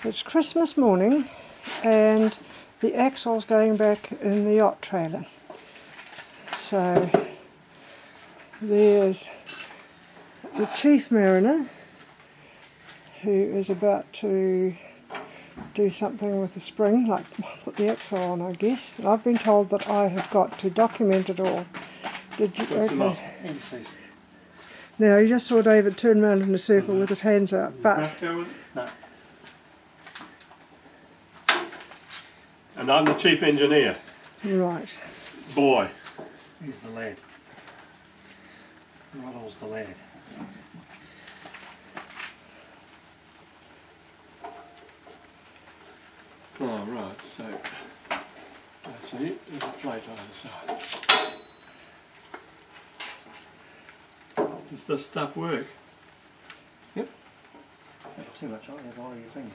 It's Christmas morning and the axle's going back in the yacht trailer. So there's the chief mariner who is about to do something with the spring, like put the axle on, I guess. And I've been told that I have got to document it all. Did you? Okay. Now you just saw David turn around in a circle with his hands out, but no. And I'm the chief engineer. Right. Boy. He's the lad. Ronald's the lad. Oh, right, so that's it. There's a plate on the side. Does this stuff work? Yep. Not too much on there, all your fingers.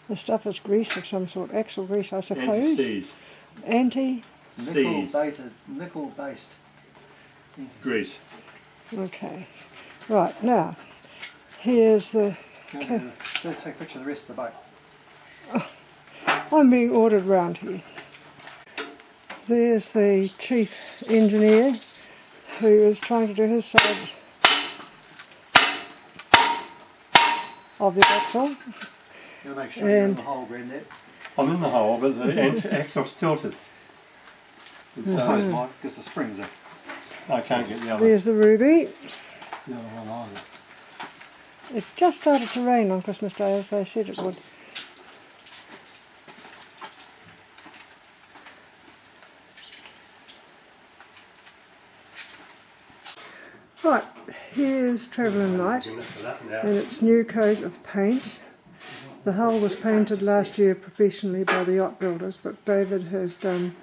The stuff is grease of some sort, axle grease I suppose. Anti-seize. Nickel-based grease. Okay. Right, now, here's the... Take a picture of the rest of the boat. I'm being ordered round here. There's the chief engineer who is trying to do his side of the axle. You make sure you're in the hole, Grandad. I'm in the hole, but the axle's tilted. So is mine, because the spring's there. I can't get the other. There's the Ruby. The other one either. It just started to rain on Christmas Day, as they said it would. Right, here's Travelin Lite and its new coat of paint. The hull was painted last year professionally by the yacht builders, but David has done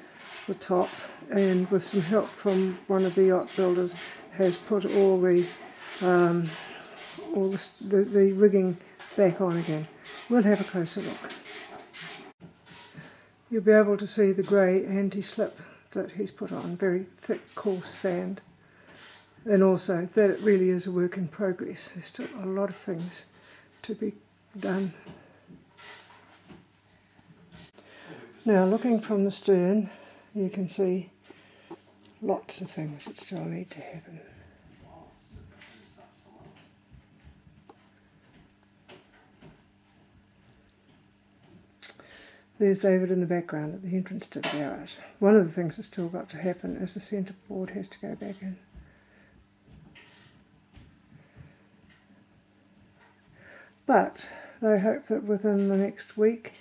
the top and with some help from one of the yacht builders has put all the rigging back on again. We'll have a closer look. You'll be able to see the grey anti-slip that he's put on, very thick coarse sand. And also that it really is a work in progress. There's still a lot of things to be done. Now looking from the stern, you can see lots of things that still need to happen. There's David in the background at the entrance to the garage. One of the things that's still got to happen is the centre board has to go back in. But they hope that within the next week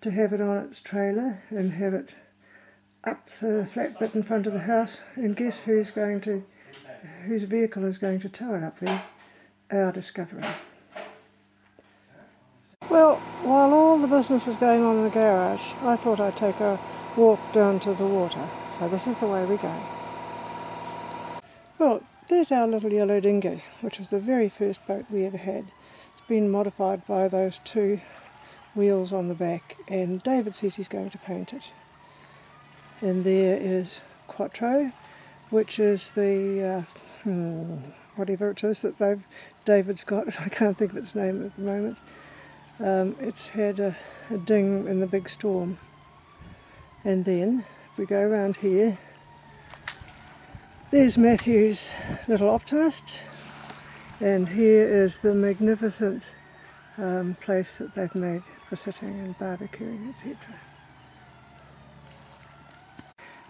to have it on its trailer and have it up to the flat bit in front of the house, and guess whose vehicle is going to tow it up there? Our Discovery. Well, while all the business is going on in the garage, I thought I'd take a walk down to the water. So this is the way we go. Well, there's our little yellow dinghy, which was the very first boat we ever had. Been modified by those two wheels on the back, and David says he's going to paint it. And there is Quattro, which is the whatever it is that David's got. I can't think of its name at the moment. It's had a ding in the big storm. And then if we go around here, there's Matthew's little Optimist. And here is the magnificent place that they've made for sitting and barbecuing, etc.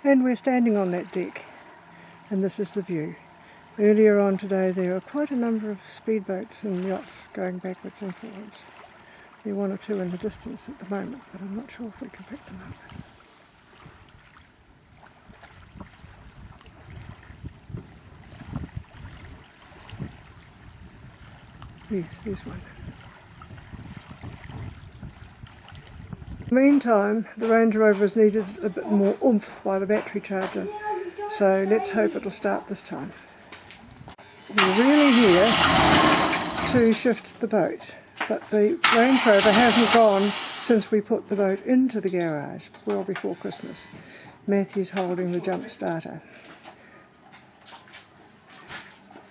And we're standing on that deck, and this is the view. Earlier on today there are quite a number of speedboats and yachts going backwards and forwards. There are one or two in the distance at the moment, but I'm not sure if we can pick them up. Yes, there's one. Meantime, the Range Rover's needed a bit more oomph by the battery charger, so let's hope it'll start this time. We're really here to shift the boat, but the Range Rover hasn't gone since we put the boat into the garage well before Christmas. Matthew's holding the jump starter.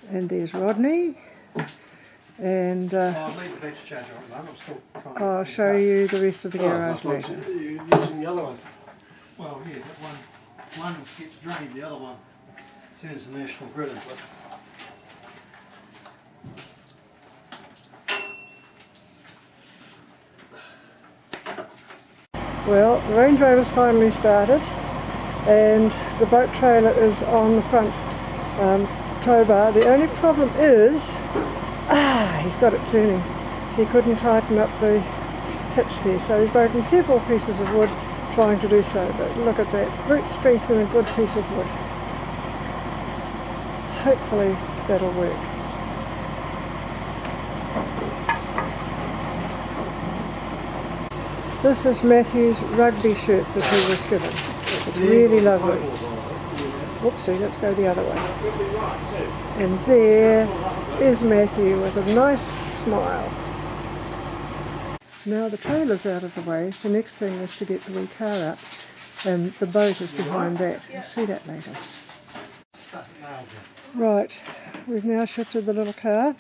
And there's Rodney. and I'll leave the battery charger on at the moment. I'm still trying to I'll get show it you the rest of the Oh, I garage thought later. you were using the other one. up. Well, yeah, that one gets drained, the other one turns the national grid into it. Well, the Range Rover's finally started, and the boat trailer is on the front towbar. The only problem is, he's got it turning. He couldn't tighten up the hitch there, so he's broken several pieces of wood trying to do so. But look at that, brute strength and a good piece of wood. Hopefully that'll work. This is Matthew's rugby shirt that he was given. It's really lovely. Whoopsie, let's go the other way. And there is Matthew with a nice smile. Now the trailer's out of the way, the next thing is to get the wee car up, and the boat is behind that. You'll see that later. Right, we've now shifted the little car,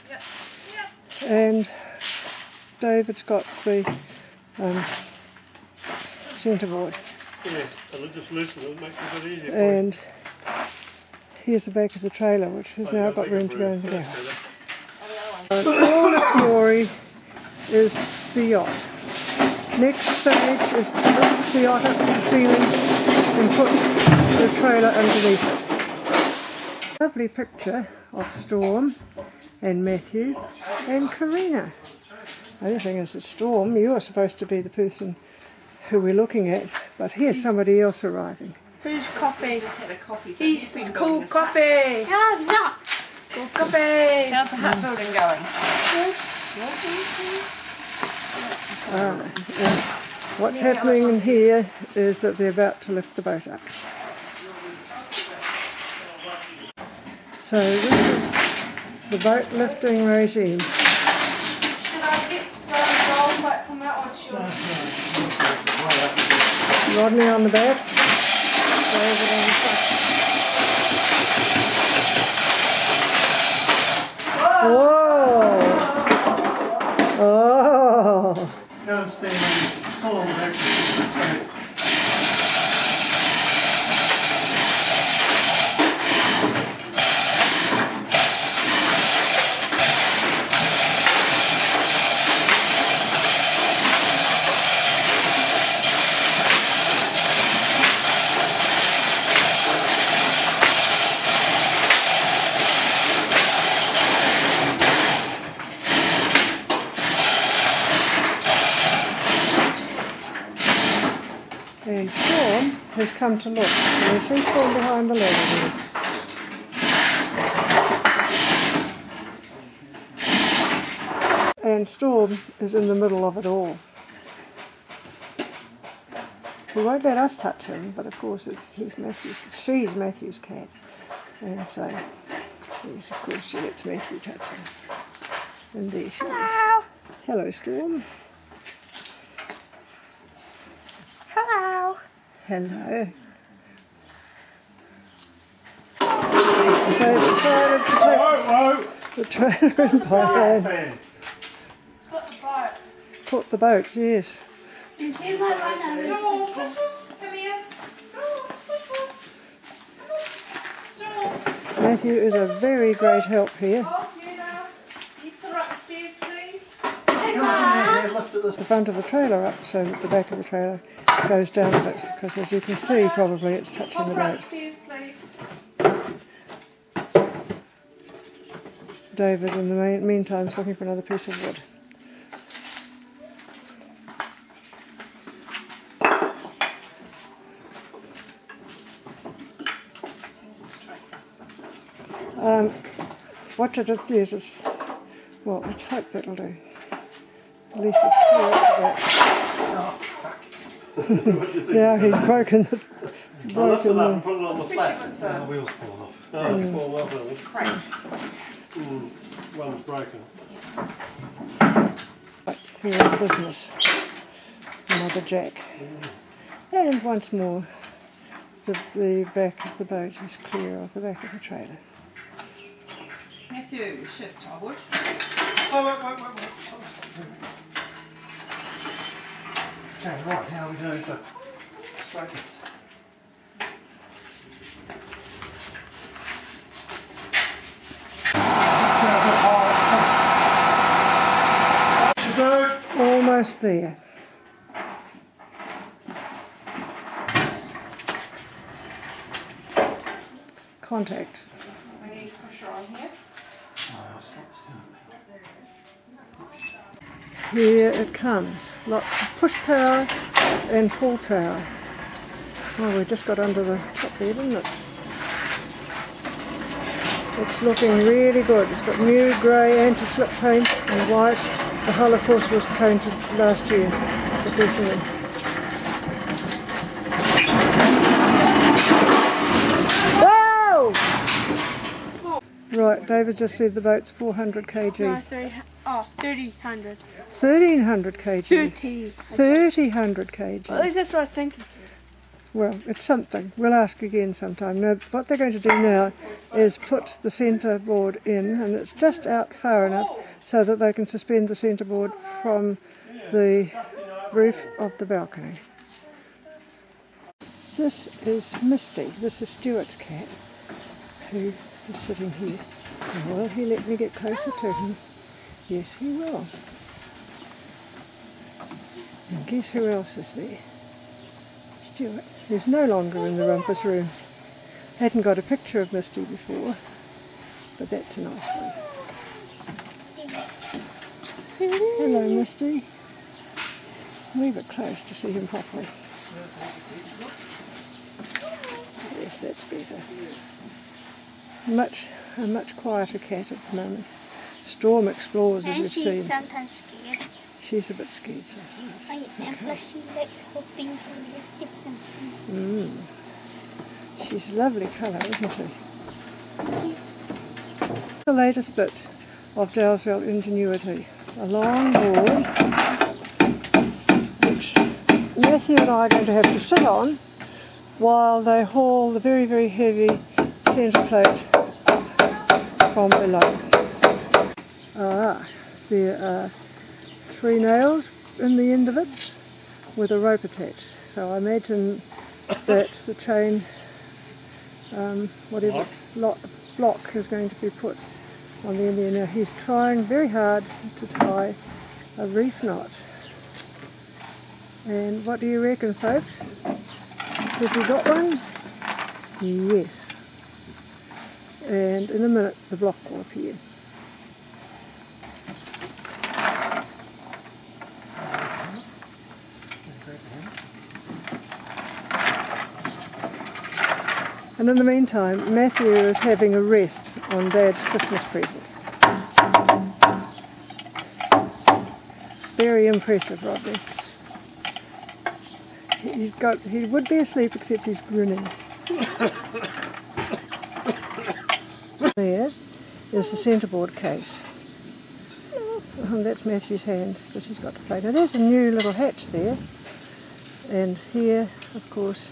and David's got the centreboard. Yeah, and it just loosen it, makes it a bit easier. And here's the back of the trailer, which has now got room to go in the garage. All its glory is the yacht. Next stage is to lift the yacht up to the ceiling and put the trailer underneath it. Lovely picture of Storm and Matthew and Karina. The only thing is that Storm, you are supposed to be the person who we're looking at, but here's somebody else arriving. Who's coffee? Just had a coffee. He's called coffee. How's that? Called coffee. How's the hut building going? And what's happening in here is that they're about to lift the boat up. So this is the boat lifting regime. Should I get the roll platform out or should Rodney on the back, David on the front. Whoa! Oh! Go and stand full on the back. And Storm has come to look. And she's fallen behind the ladder there. And Storm is in the middle of it all. He won't let us touch him, but of course she's Matthew's cat. And so, yes, of course she lets Matthew touch him. And there she is. Hello, Storm. Hello. Hello. They've decided to take the trailer in by hand. Got the boat. Put the boat, yes. Matthew is a very great help here. The front of the trailer up so that the back of the trailer goes down a bit, because as you can see probably it's touching the boat. David in the meantime is looking for another piece of wood. What to just use is, well, let's hope that'll do. At least it's clear at the back. Now he's broken the... I lifted it up and put it on the flat. The wheels fall off. Oh, it's fallen off. One's broken. But we're in business. Another jack. And once more, the back of the boat is clear of the back of the trailer. Matthew, shift, I would. Oh, wait. Okay, right, how are we doing for sprockets? Almost there. Contact. We need pressure on here. I'll stop this down. Here it comes. Lots of push power and pull power. Oh, we just got under the top there, didn't it? It's looking really good. It's got new grey anti-slip paint and white. The hull, of course, was painted last year professionally. Whoa! Right, David just said the boat's 400 kg. No, 300. 1300 kg. 30. 1300 kg. At least that's what I think. Well, it's something. We'll ask again sometime. Now, what they're going to do now is put the centre board in, and it's just out far enough so that they can suspend the centre board from the roof of the balcony. This is Misty. This is Stuart's cat, who is sitting here. And will he let me get closer to him? Yes, he will. And guess who else is there? Stuart, who's no longer in the rumpus room. Hadn't got a picture of Misty before, but that's a nice one. Hello, Misty. Move it close to see him properly. Yes, that's better. A much quieter cat at the moment. Storm explores, as And you've she's seen. sometimes scared. She's a bit scared sometimes. And plus she likes hopping from the kiss sometimes. She's a lovely colour, isn't she? The latest bit of Dalesville ingenuity. A long board which Matthew and I are going to have to sit on while they haul the very, very heavy centre plate from below. There are 3 nails in the end of it with a rope attached. So I imagine that the chain, block is going to be put on the end there. Now he's trying very hard to tie a reef knot. And what do you reckon, folks? Has he got one? Yes. And in a minute the block will appear. And in the meantime, Matthew is having a rest on Dad's Christmas present. Very impressive, Rodney. He would be asleep except he's grinning. There is the centreboard case. And that's Matthew's hand that he's got to play. Now there's a new little hatch there. And here, of course,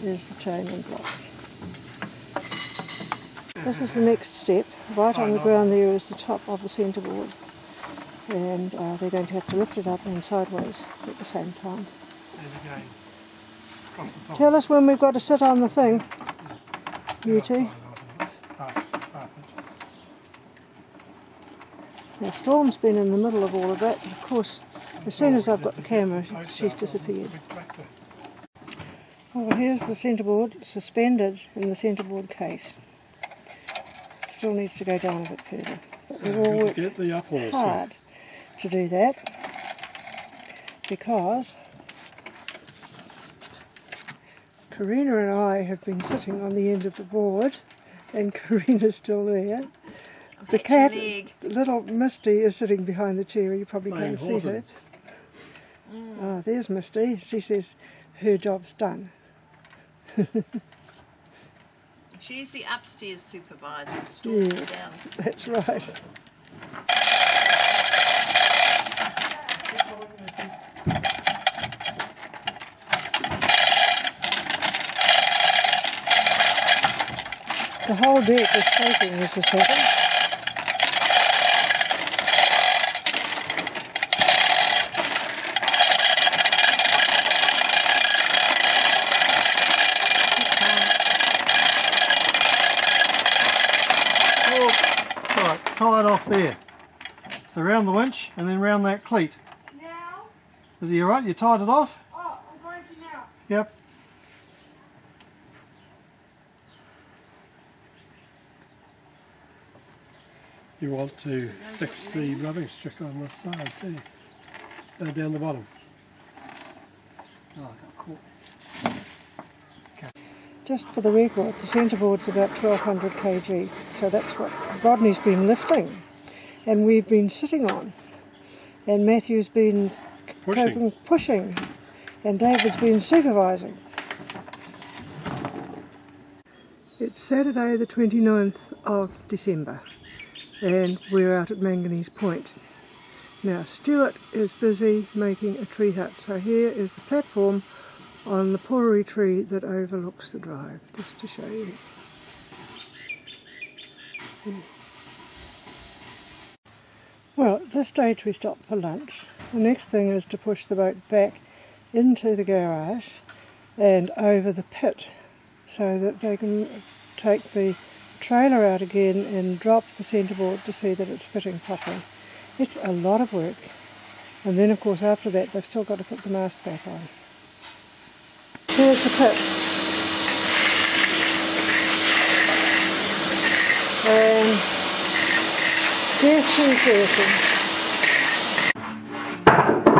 is the chain and block. This is the next step. Right on the ground there is the top of the centreboard. And they're going to have to lift it up and sideways at the same time. And again, across the top. Tell us when we've got to sit on the thing. You two. Half inch. Now Storm's been in the middle of all of that, but of course, as soon as I've got the camera, she's disappeared. Well, here's the centreboard suspended in the centreboard case. Still needs to go down a bit further, but we've all worked hard to do that because Karina and I have been sitting on the end of the board, and Karina's still there. The cat, little Misty, is sitting behind the chair. You probably can't see her. Ah, there's Misty. She says her job's done. She's the upstairs supervisor. Storm Yeah, down. that's right. The The whole deck is shaking this a second. Right, tie it off there. So round the winch and then round that cleat. Now? Is he alright? You tied it off? Oh, I'm going to now. Yep. You want to fix the rubbing strip on the side too. Down the bottom. Oh, I got caught. Just for the record, the centreboard's about 1200 kg, so that's what Rodney's been lifting and we've been sitting on. And Matthew's been pushing, and David's been supervising. It's Saturday the 29th of December and we're out at Manganese Point. Now Stuart is busy making a tree hut, so here is the platform on the portery tree that overlooks the drive, just to show you. Well, at this stage we stop for lunch. The next thing is to push the boat back into the garage and over the pit so that they can take the trailer out again and drop the centreboard to see that it's fitting properly. It's a lot of work. And then of course after that they've still got to put the mast back on. Here's the pit. And guess who's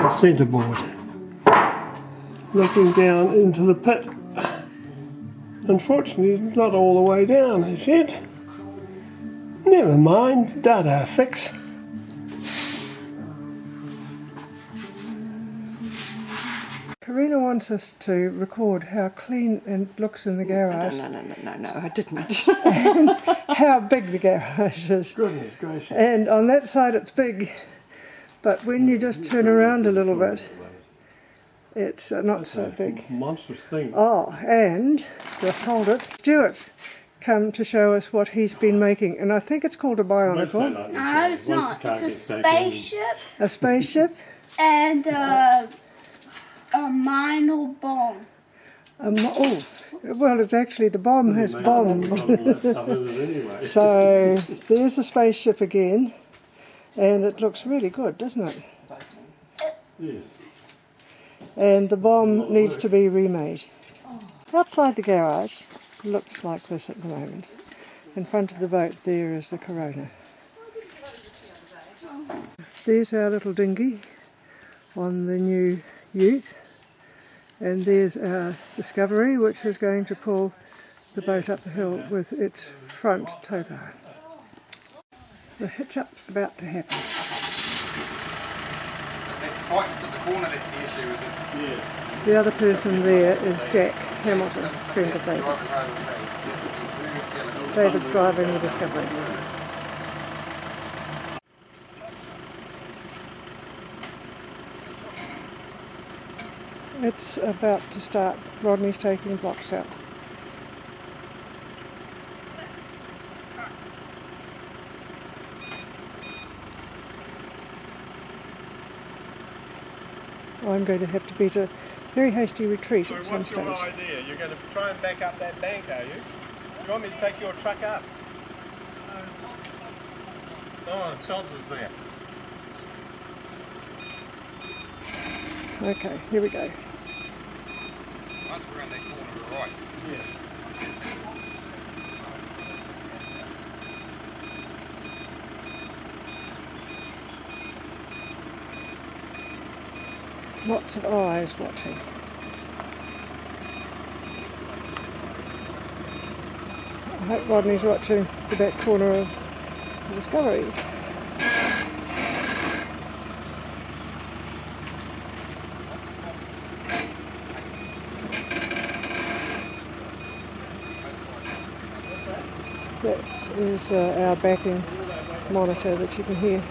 working? Centreboard. Looking down into the pit. Unfortunately, it's not all the way down as yet. Never mind, data fix. Karina wants us to record how clean it looks in the garage. No, I didn't. And how big the garage is. Goodness gracious. And on that side it's big, but when you just turn around a little bit, it's not so big. Monstrous thing. Oh, and, just hold it, Stuart's come to show us what he's been making, and I think it's called a bionicle. No, it's not. It's a spaceship A spaceship. and a minor bomb. Oh, well, it's actually, the bomb has bombed. So, there's the spaceship again, and it looks really good, doesn't it? Yes. And the bomb needs to be remade. Outside the garage, it looks like this at the moment. In front of the boat there is the Corona. There's our little dinghy on the new ute, and there's our Discovery, which is going to pull the boat up the hill with its front towbar. The hitch-up's about to happen. Tightness at the corner that's the issue, is it? Yeah. The other person there is Jack Hamilton, friend of David's. David's driving the Discovery. It's about to start. Rodney's taking blocks out. I'm going to have to beat a very hasty retreat at some stage. What's your idea? You're going to try and back up that bank, are you? You want me to take your truck up? Oh, Todd's is there. Okay, here we go. Once we're around that corner, we're right. Yes. Lots of eyes watching. I hope Rodney's watching the back corner of the Discovery. That is our backing monitor that you can hear.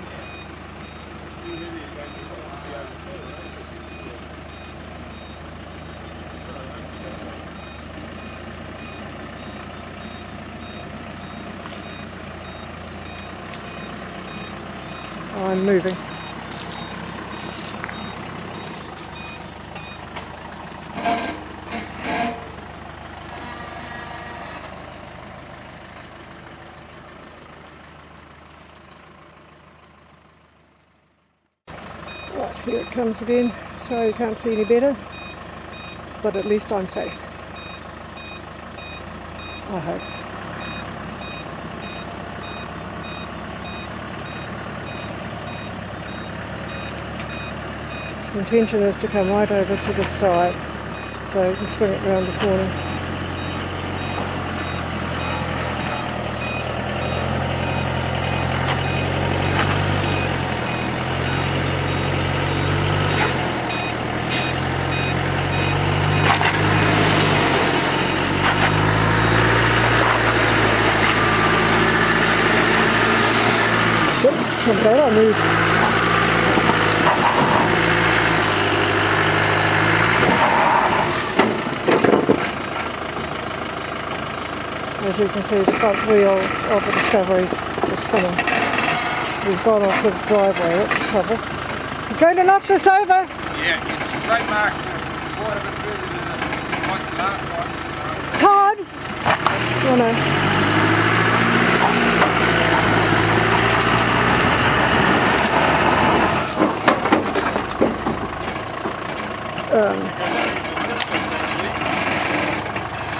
mind moving. Right, here it comes again. So you can't see any better, but at least I'm safe. I hope. The intention is to come right over to this side so you can swing it round the corner. Not bad, I moved. As you can see, the front wheel of the Discovery is spinning. We've gone off the driveway, that's trouble. You're going to knock this over? Yeah, it's straight mark. Quite a bit further than like the last one. Todd! Oh no.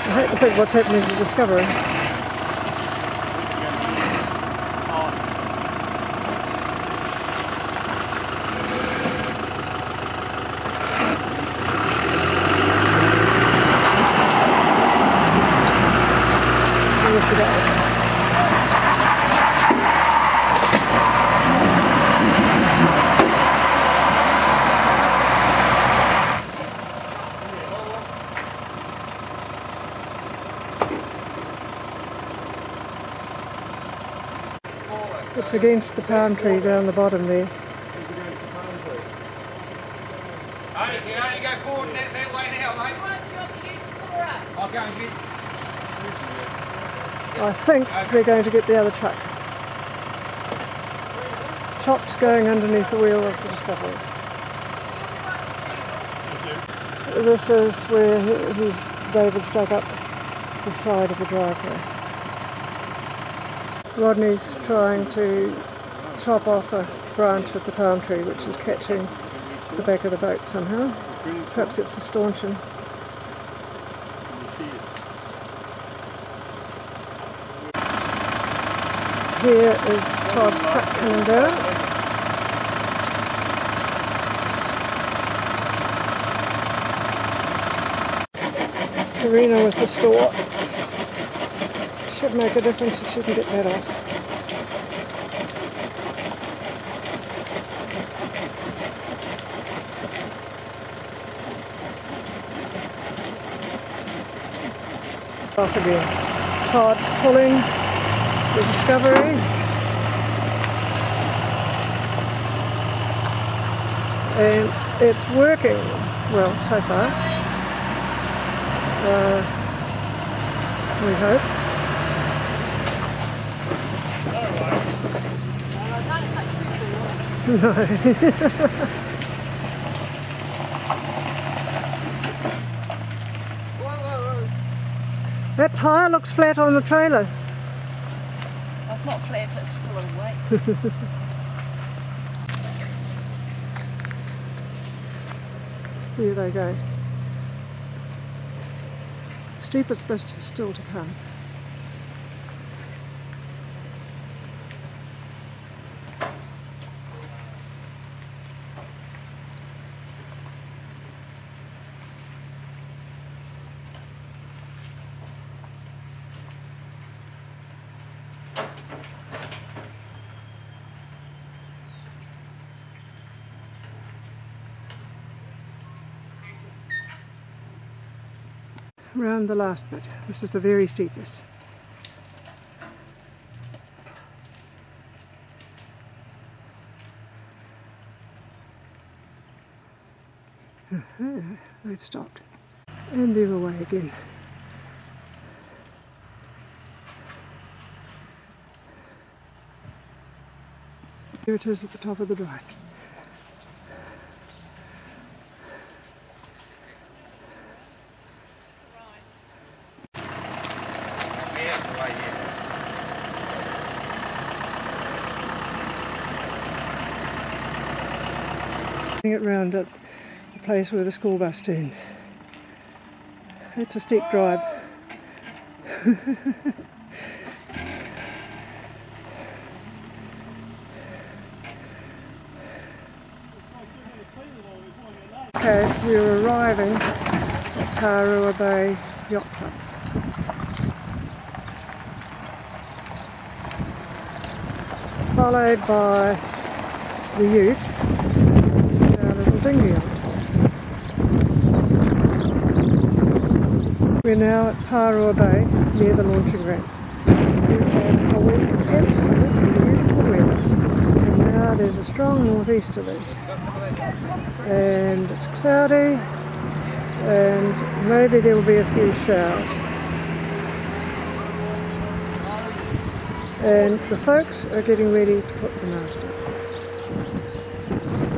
I hate to think what's happening to Discovery. Look at that. It's against the palm tree down the bottom there. You can only go forward that way now, mate. I'll go and get. I think they're going to get the other truck. Chop's going underneath the wheel of the Discovery. This is where David's dug up the side of the driveway. Rodney's trying to chop off a branch of the palm tree which is catching the back of the boat somehow. Perhaps it's the stanchion. Here is Todd's truck coming down. Karina with the store. Should make a difference if she can get that off. Off again. Todd's pulling the Discovery. And it's working well so far. We hope. No. That tyre looks flat on the trailer. That's not flat, it's full of weight. There they go. Steepest bit is still to come. Around the last bit. This is the very steepest. They've stopped. And they're away again. Here it is at the top of the drive. Bring it round at the place where the school bus turns. It's a steep drive. Okay, we're arriving at Tarua Bay Yacht Club. Followed by the ute and our little dinghy on it. We're now at Tarua Bay near the launching ramp. We've had a week of absolutely beautiful weather, and now there's a strong northeasterly. And it's cloudy, and maybe there will be a few showers. And the folks are getting ready to put the mast up.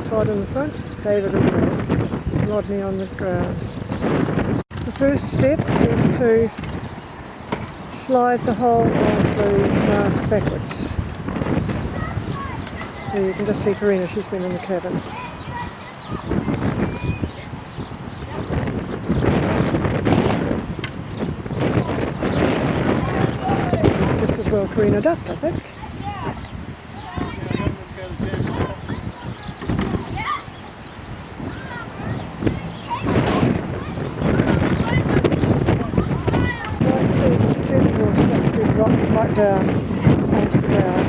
Todd in the front, David in the back, Rodney on the ground. The first step is to slide the whole of the mast backwards. There you can just see Karina, she's been in the cabin. Well, Karina ducked, I think. Right, so the centerboard's just been dropped right down onto the ground.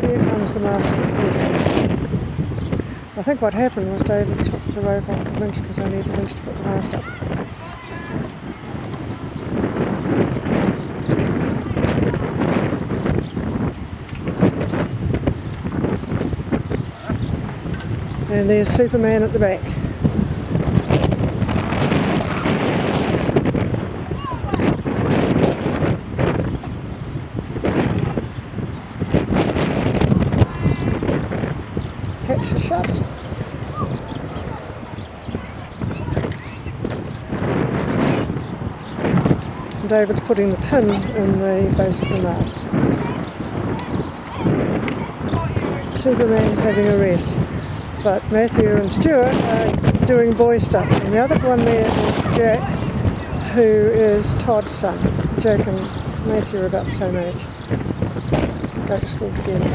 Here comes the mast of the foot. I think what happened was David took the rope off the winch because I need the winch to put the mast up. And there's Superman at the back. Hatch is shut. And David's putting the pin in the base of the mast. Superman's having a rest. But Matthew and Stuart are doing boy stuff. And the other one there is Jack, who is Todd's son. Jack and Matthew are about the same age. Go to school together.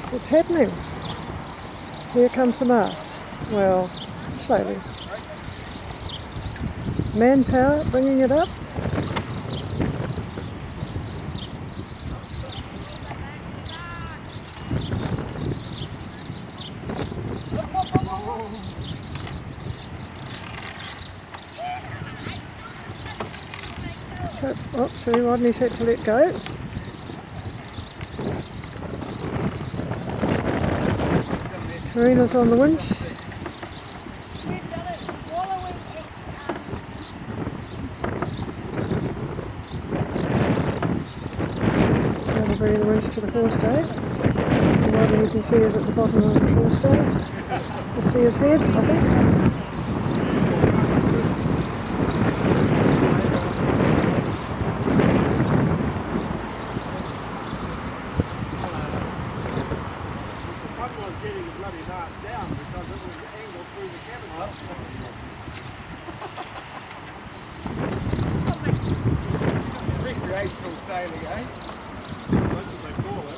What's happening? Here comes the mast. Well, slowly. Manpower bringing it up. Oh, see, Rodney's had to let go. Karina's on the winch. Trying to bring the winch to the forestay. The one you can see is at the bottom of the forestay. You see his head, I think. Recreational sailing, eh? That's what they call it.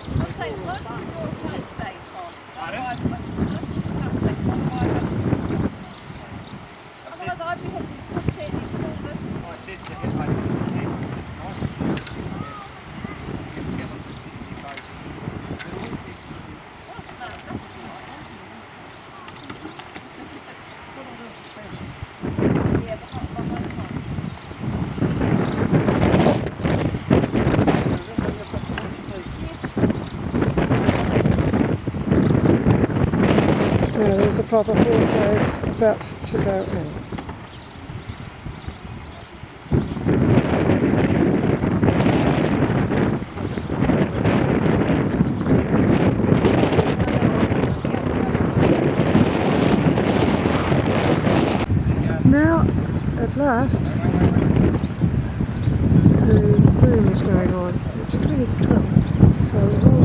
Now there's the proper force load about to go in. Now, at last, the boom is going on. It's 20 to 12, so